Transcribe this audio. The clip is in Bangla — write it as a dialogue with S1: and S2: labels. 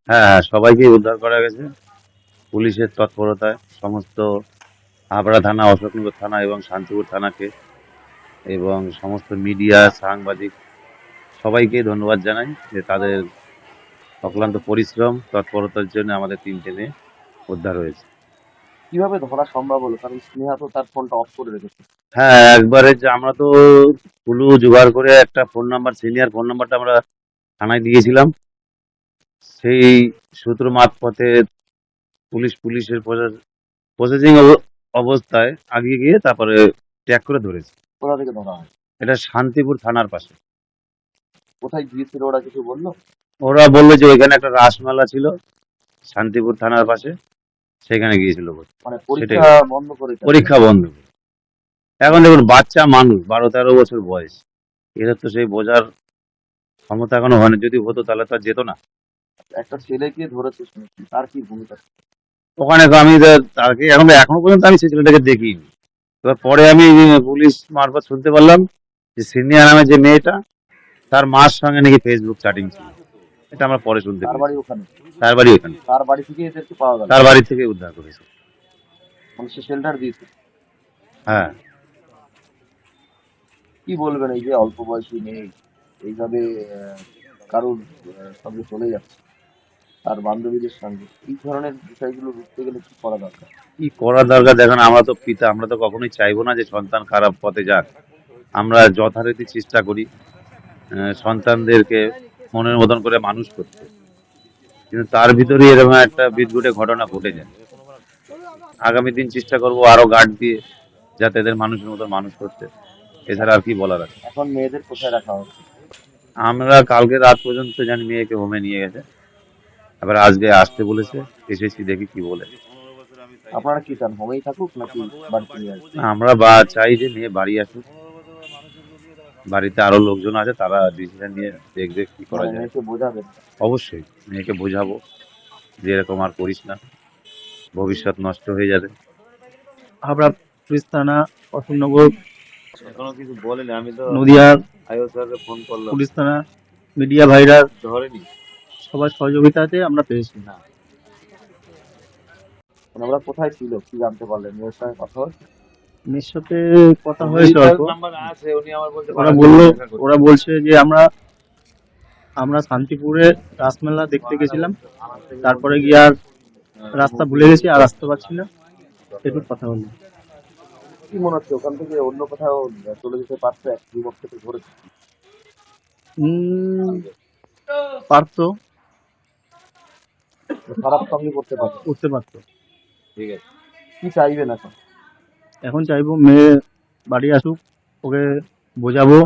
S1: হ্যাঁ হ্যাঁ, সবাইকে উদ্ধার করা গেছে পুলিশের তৎপরতায়। সমস্ত হাবড়া থানা, অশোকনগর থানা এবং শান্তিপুর থানাকে এবং সমস্ত মিডিয়া, সাংবাদিক সবাইকে ধন্যবাদ জানাই যে তাদের অক্লান্ত পরিশ্রম তৎপরতার জন্য আমাদের 3টে মেয়ে উদ্ধার হয়েছে।
S2: কিভাবে ধরা সম্ভব হলো? কারণ স্নেহা তো তার ফোনটা অফ করে রেখেছে।
S1: হ্যাঁ, একবারে যে আমরা তো কুলু জোগাড় করে একটা ফোন নাম্বার, সিনিয়র ফোন নাম্বারটা আমরা থানায় দিয়েছিলাম। সেই সূত্র মারফতে পুলিশের প্রসেসিং অবস্থায় আগিয়ে গিয়ে তারপরে ট্র্যাক করে ধরেছে।
S2: কোথা থেকে ধরা হয়?
S1: এটা শান্তিপুর থানার পাশে।
S2: কোথায় গিয়েছিল ওরা কিছু বললো?
S1: ওরা বললো যে ওইখানে একটা রাসমেলা ছিল শান্তিপুর থানার পাশে, সেখানে গিয়েছিল বলে।
S2: মানে
S1: সেটাই
S2: পরীক্ষা বন্ধ করেছে?
S1: পরীক্ষা বন্ধ। এখন দেখুন, বাচ্চা মানুষ 12-13 বছর বয়স, এদের তো সেই বোঝার ক্ষমতা এখনো হয়নি। যদি হতো তাহলে তো আর যেত না।
S2: একটা ছেলেকে ধরেছে শুনেছি, তার কি ভূমিকা?
S1: ওখানে তো আমি তাকে এখনো পর্যন্ত আমি সেই ছেলেটাকে দেখিনি। এবার পরে আমি পুলিশ মারফত শুনতে পারলাম যে সিনিয়র নামে যে মেয়েটা, তার মার সঙ্গে নাকি ফেসবুক চ্যাটিং ছিল। এটা আমরা পরে শুনতে
S2: তার
S1: পেরেছি।
S2: বাড়ি ওখানে?
S1: তার বাড়ি ওখানে।
S2: তার বাড়ি থেকে এদেরকে পাওয়া গেল?
S1: তার বাড়ি থেকে উদ্ধার করেছে।
S2: মানে সে শেল্টার দিয়েছে?
S1: হ্যাঁ।
S2: কি বলবেন এই যে অল্প বয়সী মেয়ে এইভাবে কারোর সঙ্গে চলে যাচ্ছে, তার বান্ধবীদের সঙ্গে, এই ধরনের বিষয়গুলো রুখতে গেলে কি করা দরকার?
S1: কি করা দরকার দেখেন, আমরা তো পিতা, আমরা তো কখনোই চাইবো না যে সন্তান খারাপ পথে যাক। আমরা যথারীতি চেষ্টা করি সন্তানদেরকে মনের মতন করে মানুষ করতে, কিন্তু তার ভিতরে এরকম একটা বিদঘুটে ঘটনা ঘটে যায়। আগামী দিন চেষ্টা করব আরো গার্ড দিয়ে যাতে এদের মানুষের মতো মানুষ করতে। এছাড়া আর কি বলার আছে।
S2: এখন মেয়েদের কোথায় রাখা হচ্ছে?
S1: আমরা কালকে রাত পর্যন্ত জানি মেয়েকে হোমে নিয়ে গেছে, এবার আজকে আসতে বলেছে, এসেছি দেখি কি বলে।
S2: আপনারা কি চান, হোমেই থাকুক নাকি বাড়িতে নিয়ে আসবেন?
S1: আমরা চাই যে মেয়ে বাড়ি আসুক। বাড়িতে আরো লোকজন আছে, তারা ডিসিশন নিয়ে দেখবে কি করা
S2: মানে
S1: যায়।
S2: মেয়েকে বোঝাবেন?
S1: অবশ্যই মেয়েকে বোঝাবো যে এরকম আর করিস না, ভবিষ্যৎ নষ্ট হয়ে যাবে।
S3: হাবড়া পুলিশ থানা, অশোকনগর,
S1: এখনো কিছু বলেনি, আমি তো
S3: নদিয়ার
S1: আইও স্যারকে ফোন করলাম,
S3: পুলিশ থানা, মিডিয়া ভাইরা
S1: ধরেনি।
S3: সবার সহযোগিতাতে আমরা পেয়েছি।
S2: মানে ওরা কোথায় ছিল, কি জানতে পারলেন? মেয়ের সঙ্গে কথা হচ্ছে?
S3: মেয়ের সাথে কথা হয়েছে অল্প।
S1: নাম্বার আছে, উনি আমার বলছে
S3: ওরা বললো, ওরা বলছে যে আমরা আমরা শান্তিপুরে রাসমেলা দেখতে গেছিলাম, তারপরে গিয়ে আর রাস্তা ভুলে গেছি, আর আসতে পারছি না, এটুকু কথা হলো।
S2: কি মনে হচ্ছে ওখান থেকে অন্য কোথাও চলে যেতে পারছে? এক যুবক থেকে ধরেছে?
S3: পারতো,
S2: খারাপ সঙ্গে করতে পারছে?
S3: করতে পারতো।
S1: ঠিক আছে।
S2: কি চাইবেন এখন?
S3: এখন চাইবো মেয়ে বাড়ি আসুক, ওকে বোঝাবো